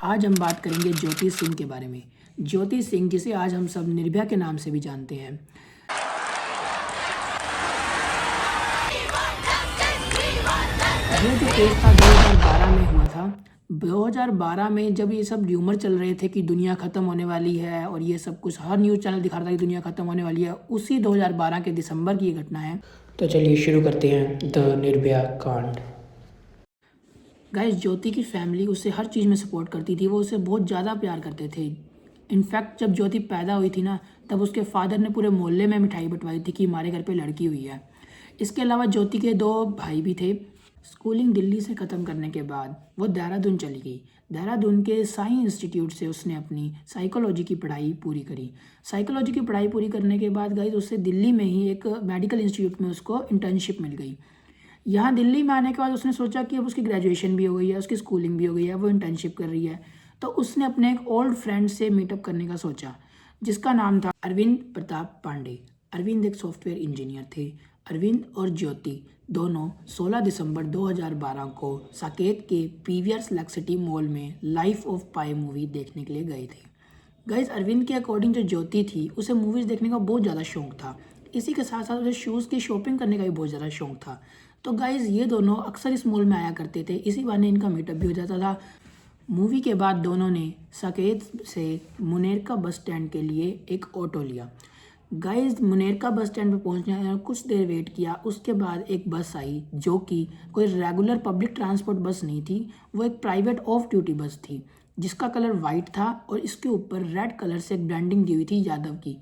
आज हम बात करेंगे ज्योति सिंह के बारे में। ज्योति सिंह, जिसे आज हम सब निर्भया के नाम से भी जानते हैं। ये जो केस था 2012 में हुआ था। 2012 में जब ये सब र्यूमर चल रहे थे कि दुनिया ख़त्म होने वाली है और ये सब कुछ हर न्यूज़ चैनल दिखा रहा था कि दुनिया ख़त्म होने वाली है, उसी 2012 के दिसंबर की ये घटना है। तो चलिए शुरू करते हैं द निर्भया कांड। गाइस, ज्योति की फैमिली उसे हर चीज़ में सपोर्ट करती थी, वो उसे बहुत ज़्यादा प्यार करते थे। इनफैक्ट जब ज्योति पैदा हुई थी ना, तब उसके फादर ने पूरे मोहल्ले में मिठाई बंटवाई थी कि हमारे घर पे लड़की हुई है। इसके अलावा ज्योति के 2 भाई भी थे। स्कूलिंग दिल्ली से ख़त्म करने के बाद वो देहरादून चली गई। देहरादून के साई इंस्टीट्यूट से उसने अपनी साइकोलॉजी की पढ़ाई पूरी करी। साइकोलॉजी की पढ़ाई पूरी करने के बाद गाइस उससे दिल्ली में ही एक मेडिकल इंस्टीट्यूट में उसको इंटर्नशिप मिल गई। यहाँ दिल्ली में आने के बाद उसने सोचा कि अब उसकी ग्रेजुएशन भी हो गई है, उसकी स्कूलिंग भी हो गई है, वो इंटर्नशिप कर रही है, तो उसने अपने एक ओल्ड फ्रेंड से मीटअप करने का सोचा, जिसका नाम था अरविंद प्रताप पांडे। अरविंद एक सॉफ्टवेयर इंजीनियर थे। अरविंद और ज्योति दोनों 16 दिसंबर 2012 को साकेत के पीवीआर सेलेक्ट सिटी मॉल में लाइफ ऑफ पाई मूवी देखने के लिए गए थे। गाइज, अरविंद के अकॉर्डिंग जो ज्योति थी उसे मूवीज़ देखने का बहुत ज़्यादा शौक था। इसी के साथ साथ उसे शूज़ की शॉपिंग करने का भी बहुत ज़्यादा शौक था। तो गाइज़, ये दोनों अक्सर इस मॉल में आया करते थे, इसी बहाने इनका मीटअप भी हो जाता था। मूवी के बाद दोनों ने साकेत से मुनेरका बस स्टैंड के लिए एक ऑटो लिया। गाइज, मुनेरका बस स्टैंड पर पहुंचने में कुछ देर वेट किया। उसके बाद एक बस आई जो कि कोई रेगुलर पब्लिक ट्रांसपोर्ट बस नहीं थी, वो एक प्राइवेट ऑफ ड्यूटी बस थी, जिसका कलर वाइट था और इसके ऊपर रेड कलर से एक ब्रांडिंग दी हुई थी यादव की।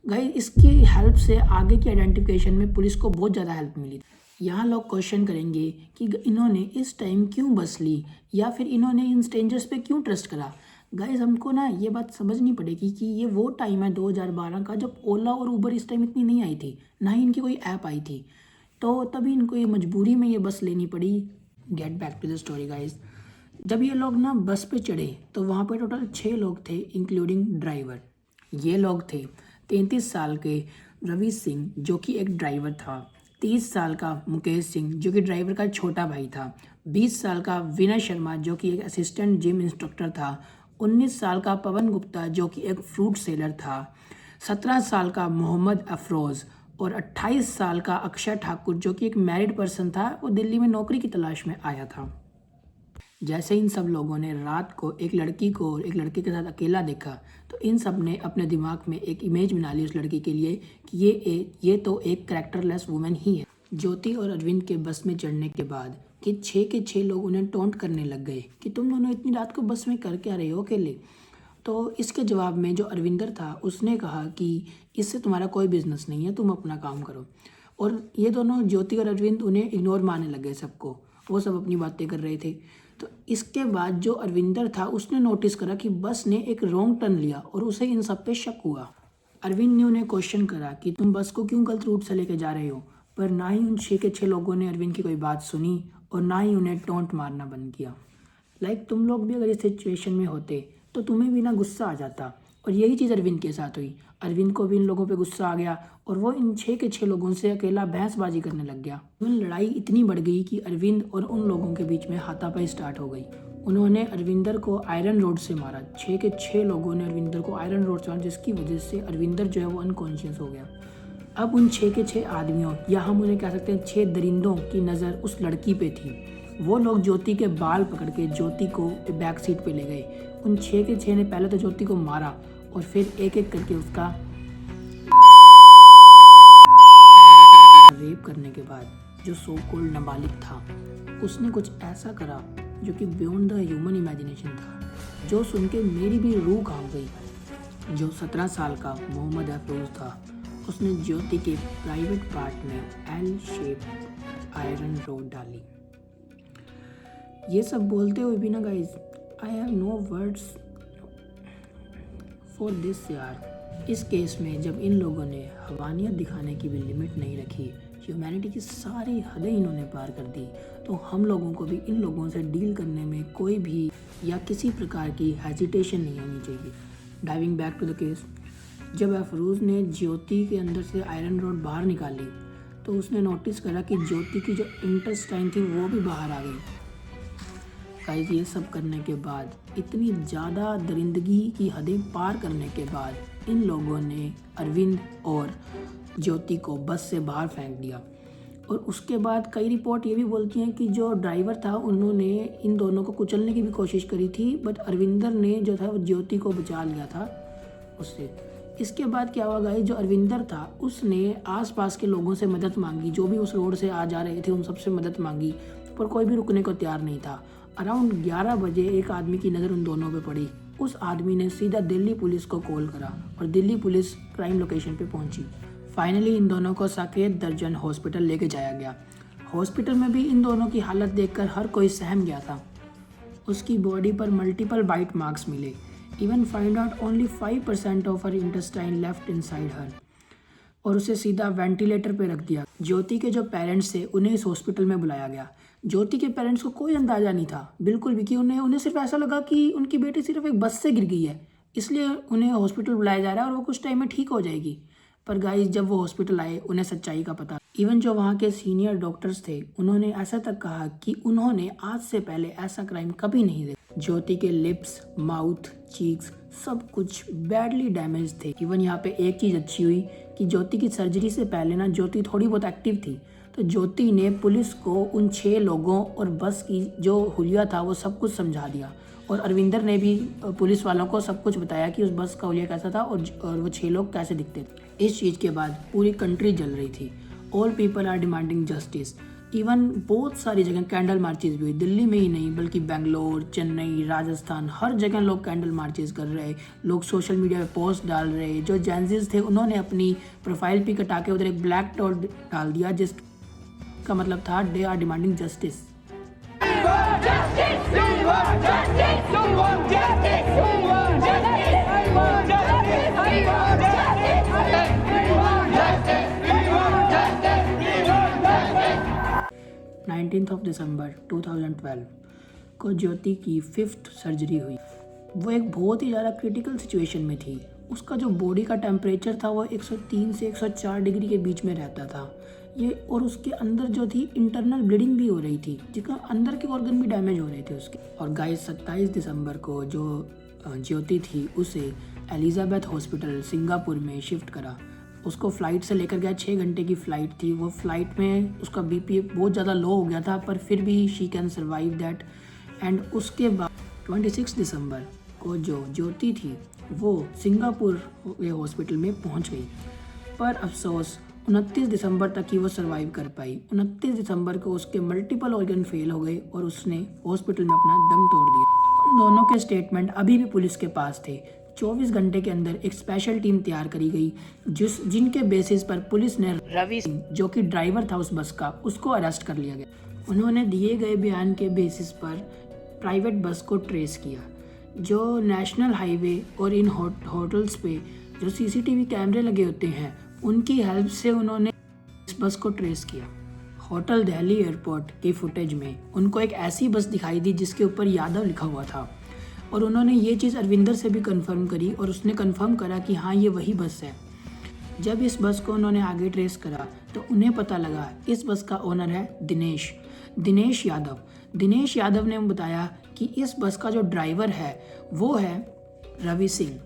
गाइज, इसकी हेल्प से आगे की आइडेंटिफिकेशन में पुलिस को बहुत ज़्यादा हेल्प मिली। यहाँ लोग क्वेश्चन करेंगे कि इन्होंने इस टाइम क्यों बस ली, या फिर इन्होंने इन स्ट्रेंजर्स पे क्यों ट्रस्ट करा। गाइज, हमको ना ये बात समझनी पड़ेगी कि ये वो टाइम है 2012 का, जब ओला और उबर इस टाइम इतनी नहीं आई थी, ना ही इनकी कोई ऐप आई थी, तो तभी इनको ये मजबूरी में ये बस लेनी पड़ी। Get back to the story guys. जब ये लोग ना बस पे चढ़े तो वहाँ पे टोटल 6 लोग थे, इंक्लूडिंग ड्राइवर। ये लोग थे 33 साल के रवि सिंह, जो कि एक ड्राइवर था, 30 साल का मुकेश सिंह, जो कि ड्राइवर का छोटा भाई था, 20 साल का विनय शर्मा, जो कि एक असिस्टेंट जिम इंस्ट्रक्टर था, 19 साल का पवन गुप्ता, जो कि एक फ्रूट सेलर था, 17 साल का मोहम्मद अफरोज़ और 28 साल का अक्षय ठाकुर, जो कि एक मैरिड पर्सन था। वो दिल्ली में नौकरी की तलाश में आया था। जैसे इन सब लोगों ने रात को एक लड़की को एक लड़के के साथ अकेला देखा, तो इन सब ने अपने दिमाग में एक इमेज बना ली उस लड़की के लिए कि ये तो एक कैरेक्टरलेस वुमेन ही है। ज्योति और अरविंद के बस में चढ़ने के बाद कि 6 के 6 लोग उन्हें टोंट करने लग गए कि तुम दोनों इतनी रात को बस में कर क्या रहे हो अकेले। तो इसके जवाब में जो अरविंदर था उसने कहा कि इससे तुम्हारा कोई बिजनेस नहीं है, तुम अपना काम करो। और ये दोनों ज्योति और अरविंद उन्हें इग्नोर मारने लग गए सबको, वो सब अपनी बातें कर रहे थे। तो इसके बाद जो अरविंदर था उसने नोटिस करा कि बस ने एक रॉन्ग टर्न लिया और उसे इन सब पे शक हुआ। अरविंद ने उन्हें क्वेश्चन करा कि तुम बस को क्यों गलत रूट से लेके जा रहे हो, पर ना ही उन 6 के 6 लोगों ने अरविंद की कोई बात सुनी और ना ही उन्हें टोंट मारना बंद किया। तुम लोग भी अगर इस सिचुएशन में होते तो तुम्हें भी ना गुस्सा आ जाता, और यही चीज़ अरविंद के साथ हुई। अरविंद को भी इन लोगों पे गुस्सा आ गया और वो इन 6 के 6 लोगों से अकेला बहसबाजी करने लग गया। लड़ाई इतनी बढ़ गई कि अरविंद और उन लोगों के बीच में हाथापाई स्टार्ट हो गई। उन्होंने अरविंदर को आयरन रोड से मारा। 6 के 6 लोगों ने अरविंदर को आयरन रोड से मारा, जिसकी वजह से अरविंदर जो है वो अनकॉन्शियस हो गया। अब उन 6 के 6 आदमियों, या हम उन्हें कह सकते हैं 6 दरिंदों की नज़र उस लड़की पे थी। वो लोग ज्योति के बाल पकड़ के ज्योति को बैक सीट पे ले गए। उन 6 के 6 ने पहले तो ज्योति को मारा और फिर एक एक करके उसका रेप करने के बाद जो सो कॉल्ड नाबालिग था, उसने कुछ ऐसा करा जो कि बियॉन्ड द ह्यूमन इमेजिनेशन था, जो सुन के मेरी भी रूह कांप गई। जो 17 साल का मोहम्मद अफरोज था, उसने ज्योति के प्राइवेट पार्ट में एल शेप आयरन रोड डाली। ये सब बोलते हुए भी ना guys, I have no words for this यार। इस केस में जब इन लोगों ने हवानियत दिखाने की भी लिमिट नहीं रखी, ह्यूमैनिटी की सारी हदें इन्होंने पार कर दी, तो हम लोगों को भी इन लोगों से डील करने में कोई भी या किसी प्रकार की हेजिटेशन नहीं होनी चाहिए। Diving back to the case, जब अफरोज़ ने ज्योति के अंदर से आयरन रोड बाहर निकाली तो उसने नोटिस करा कि ज्योति की जो इंटेस्टाइन थी वो भी बाहर आ गई। गाइस ये सब करने के बाद, इतनी ज़्यादा दरिंदगी की हदें पार करने के बाद इन लोगों ने अरविंद और ज्योति को बस से बाहर फेंक दिया। और उसके बाद कई रिपोर्ट ये भी बोलती हैं कि जो ड्राइवर था उन्होंने इन दोनों को कुचलने की भी कोशिश करी थी, बट अरविंदर ने जो था वो ज्योति को बचा लिया था उससे। इसके बाद क्या हुआ गाइस, जो अरविंदर था उसने आसपास के लोगों से मदद मांगी, जो भी उस रोड से आ जा रहे थे उन सबसे मदद मांगी, पर कोई भी रुकने को तैयार नहीं था। अराउंड 11 बजे एक आदमी की नज़र उन दोनों पे पड़ी। उस आदमी ने सीधा दिल्ली पुलिस को कॉल करा और दिल्ली पुलिस क्राइम लोकेशन पे पहुंची। फाइनली इन दोनों को सफदरजंग हॉस्पिटल लेके जाया गया। हॉस्पिटल में भी इन दोनों की हालत देखकर हर कोई सहम गया था। उसकी बॉडी पर मल्टीपल बाइट मार्क्स मिले। Even find out only 5% of her intestine left inside her, और उसे सीधा वेंटिलेटर पे रख दिया। ज्योति के जो पेरेंट्स थे उन्हें इस हॉस्पिटल में बुलाया गया। ज्योति के पेरेंट्स को कोई अंदाज़ा नहीं था बिल्कुल भी कि उन्हें सिर्फ ऐसा लगा कि उनकी बेटी सिर्फ एक बस से गिर गई है, इसलिए उन्हें हॉस्पिटल बुलाया जा रहा है और वो कुछ टाइम में ठीक हो जाएगी। पर गाइस जब वो हॉस्पिटल आए उन्हें सच्चाई का पता। इवन जो वहाँ के सीनियर डॉक्टर्स थे उन्होंने ऐसा तक कहा कि उन्होंने आज से पहले ऐसा क्राइम कभी नहीं देखा। ज्योति के लिप्स, माउथ, चीक्स सब कुछ बैडली डैमेज थे। इवन यहाँ पे एक चीज़ अच्छी हुई कि ज्योति की सर्जरी से पहले ना ज्योति थोड़ी बहुत एक्टिव थी, तो ज्योति ने पुलिस को उन 6 लोगों और बस की जो हुलिया था वो सब कुछ समझा दिया। और अरविंदर ने भी पुलिस वालों को सब कुछ बताया कि उस बस का हुलिया कैसा था और वो 6 लोग कैसे दिखते थे। इस चीज़ के बाद पूरी कंट्री जल रही थी। All people are demanding justice. Even बहुत सारी जगह कैंडल मार्चेस भी हुई, दिल्ली में ही नहीं बल्कि बेंगलोर, चेन्नई, राजस्थान, हर जगह लोग कैंडल मार्चेस कर रहे। लोग सोशल मीडिया पे पोस्ट डाल रहे। जो जेंजीज थे उन्होंने अपनी प्रोफाइल पिक हटा के उधर एक ब्लैक डॉट डाल दिया जिसका मतलब था दे आर डिमांडिंग जस्टिस। दिसंबर 2012 को ज्योति की 5th सर्जरी हुई। वो एक बहुत ही ज़्यादा क्रिटिकल सिचुएशन में थी। उसका जो बॉडी का टेम्परेचर था वो 103 से 104 डिग्री के बीच में रहता था ये, और उसके अंदर जो थी इंटरनल ब्लीडिंग भी हो रही थी, जिसका अंदर के ऑर्गन भी डैमेज हो रहे थे उसके। और गाइस 27 दिसंबर को जो ज्योति थी उसे एलिजाबेथ हॉस्पिटल सिंगापुर में शिफ्ट करा। उसको फ़्लाइट से लेकर गया, 6 घंटे की फ़्लाइट थी। वो फ्लाइट में उसका बीपी बहुत ज़्यादा लो हो गया था, पर फिर भी she can survive that. And उसके बाद 26 दिसंबर को जो ज्योति थी वो सिंगापुर हॉस्पिटल में पहुंच गई, पर अफसोस 29 दिसंबर तक ही वो सर्वाइव कर पाई। 29 दिसंबर को उसके मल्टीपल ऑर्गन फेल हो गए और उसने हॉस्पिटल में अपना दम तोड़ दिया। उन दोनों के स्टेटमेंट अभी भी पुलिस के पास थे। 24 घंटे के अंदर एक स्पेशल टीम तैयार करी गई जिनके बेसिस पर पुलिस ने रवि सिंह जो कि ड्राइवर था उस बस का, उसको अरेस्ट कर लिया गया। उन्होंने दिए गए बयान के बेसिस पर प्राइवेट बस को ट्रेस किया। जो नेशनल हाईवे और इन होटल्स पे जो सीसीटीवी कैमरे लगे होते हैं उनकी हेल्प से उन्होंने इस बस को ट्रेस किया। होटल दिल्ली एयरपोर्ट की फुटेज में उनको एक ऐसी बस दिखाई दी जिसके ऊपर यादव लिखा हुआ था, और उन्होंने ये चीज़ अरविंदर से भी कंफर्म करी और उसने कंफर्म करा कि हाँ ये वही बस है। जब इस बस को उन्होंने आगे ट्रेस करा तो उन्हें पता लगा इस बस का ओनर है दिनेश यादव। दिनेश यादव ने बताया कि इस बस का जो ड्राइवर है वो है रवि सिंह,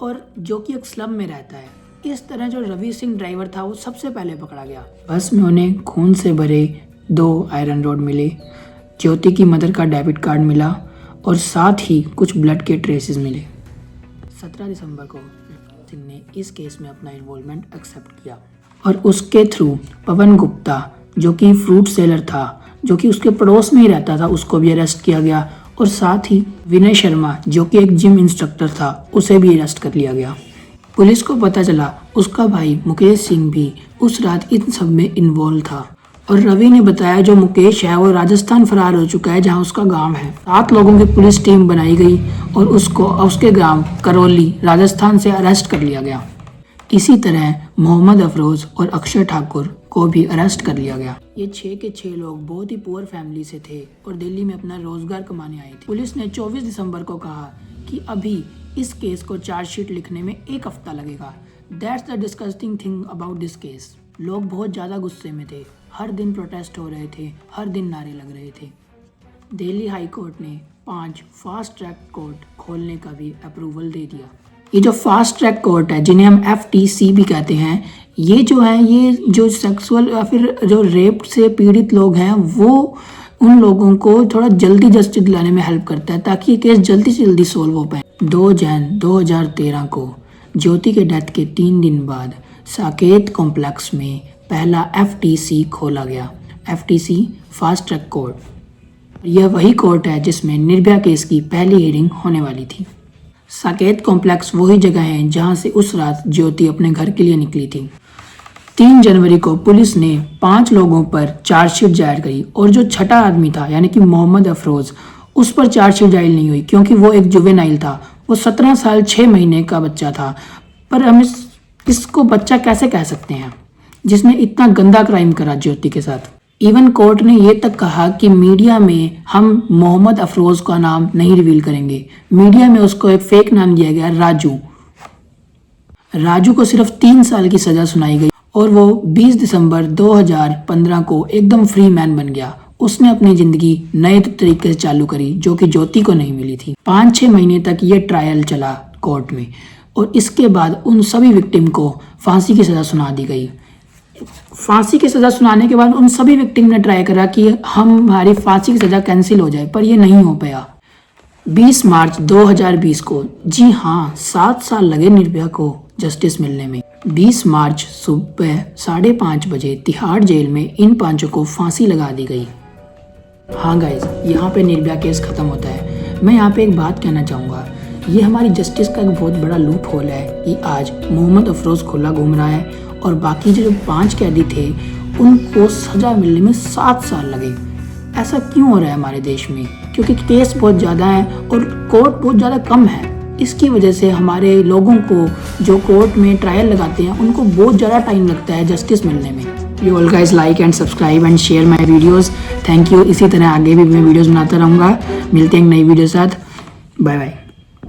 और जो कि एक स्लम में रहता है। इस तरह जो रवि सिंह ड्राइवर था वो सबसे पहले पकड़ा गया। बस में उन्हें खून से भरे 2 आयरन रॉड मिले, ज्योति की मदर का डेबिट कार्ड मिला और साथ ही कुछ ब्लड के ट्रेसेस मिले। 17 दिसंबर को सिंह ने इस केस में अपना इन्वॉल्वमेंट एक्सेप्ट किया और उसके थ्रू पवन गुप्ता जो कि फ्रूट सेलर था, जो कि उसके पड़ोस में ही रहता था, उसको भी अरेस्ट किया गया। और साथ ही विनय शर्मा जो कि एक जिम इंस्ट्रक्टर था, उसे भी अरेस्ट कर लिया गया। पुलिस को पता चला उसका भाई मुकेश सिंह भी उस रात इन सब में इन्वॉल्व था, और रवि ने बताया जो मुकेश है वो राजस्थान फरार हो चुका है जहां उसका गांव है। 7 लोगों की पुलिस टीम बनाई गई और उसको उसके गांव करौली राजस्थान से अरेस्ट कर लिया गया। इसी तरह मोहम्मद अफरोज और अक्षय ठाकुर को भी अरेस्ट कर लिया गया। ये 6 के 6 लोग बहुत ही पुअर फैमिली से थे और दिल्ली में अपना रोजगार कमाने आए थे। पुलिस ने 24 दिसंबर को कहा कि अभी इस केस को चार्जशीट लिखने में 1 हफ्ता लगेगा। That's the disgusting thing about this case. लोग बहुत ज़्यादा गुस्से में थे, हर दिन प्रोटेस्ट हो रहे थे, हर दिन नारे लग रहे थे। दिल्ली हाई कोर्ट ने 5 फास्ट ट्रैक कोर्ट खोलने का भी अप्रूवल दे दिया। ये जो फास्ट ट्रैक कोर्ट है, जिन्हें हम FTC भी कहते हैं, ये जो है, ये जो सेक्सुअल या फिर जो रेप से पीड़ित लोग हैं, वो उन लोगों को थोड़ा जल्दी जस्टिस दिलाने में हेल्प करता है, ताकि ये केस जल्दी से जल्दी सोल्व हो पाए। 2 जैन 2013 को ज्योति के डेथ के 3 दिन बाद साकेत कॉम्प्लेक्स में पहला FTC खोला गया, FTC फास्ट ट्रैक कोर्ट। यह वही कोर्ट है जिसमें निर्भया केस की पहली हियरिंग होने वाली थी। साकेत कॉम्प्लेक्स वही जगह है जहां से उस रात ज्योति अपने घर के लिए निकली थी। 3 जनवरी को पुलिस ने 5 लोगों पर चार्जशीट दायर करी और जो छठा आदमी था यानी कि मोहम्मद अफरोज, उस पर चार्जशीट दायर नहीं हुई क्योंकि वो एक जुवेनाइल था। वो 17 साल 6 महीने का बच्चा था। पर हम इसको बच्चा कैसे कह सकते हैं जिसने इतना गंदा क्राइम करा ज्योति के साथ। इवन कोर्ट ने ये तक कहा कि मीडिया में हम मोहम्मद अफरोज का नाम नहीं रिवील करेंगे। मीडिया में उसको एक फेक नाम दिया गया, राजू को सिर्फ 3 साल की सजा सुनाई गई और वो 20 दिसंबर 2015 को एकदम फ्री मैन बन गया। उसने अपनी जिंदगी नए तरीके से चालू करी जो कि ज्योति को नहीं मिली थी। 5-6 महीने तक ये ट्रायल चला कोर्ट में और इसके बाद उन सभी विक्टिम को फांसी की सजा सुना दी गई। फांसी की सजा सुनाने के बाद उन सभी विक्टिम ने ट्राई करा कि हमारी फांसी की सजा कैंसिल हो जाए, पर यह नहीं हो पाया। 20 मार्च 2020 को, जी हाँ, 7 साल लगे निर्भया को जस्टिस मिलने में। 20 मार्च सुबह 5:30 बजे तिहाड़ जेल में इन 5 को फांसी लगा दी गई। हाँ गाइज, यहाँ पे निर्भया केस खत्म होता है। मैं यहाँ पे एक बात कहना चाहूँगा, ये हमारी जस्टिस का एक बहुत बड़ा लूप होल है कि आज मोहम्मद अफरोज खुला घूम रहा है और बाकी जो 5 कैदी थे उनको सजा मिलने में 7 साल लगे। ऐसा क्यों हो रहा है हमारे देश में? क्योंकि केस बहुत ज़्यादा है और कोर्ट बहुत ज़्यादा कम है। इसकी वजह से हमारे लोगों को जो कोर्ट में ट्रायल लगाते हैं उनको बहुत ज़्यादा टाइम लगता है जस्टिस मिलने में। You all guys like and subscribe and share my videos. Thank you. इसी तरह आगे भी मैं वीडियोस बनाता रहूँगा। मिलते हैं नई वीडियो साथ। Bye bye.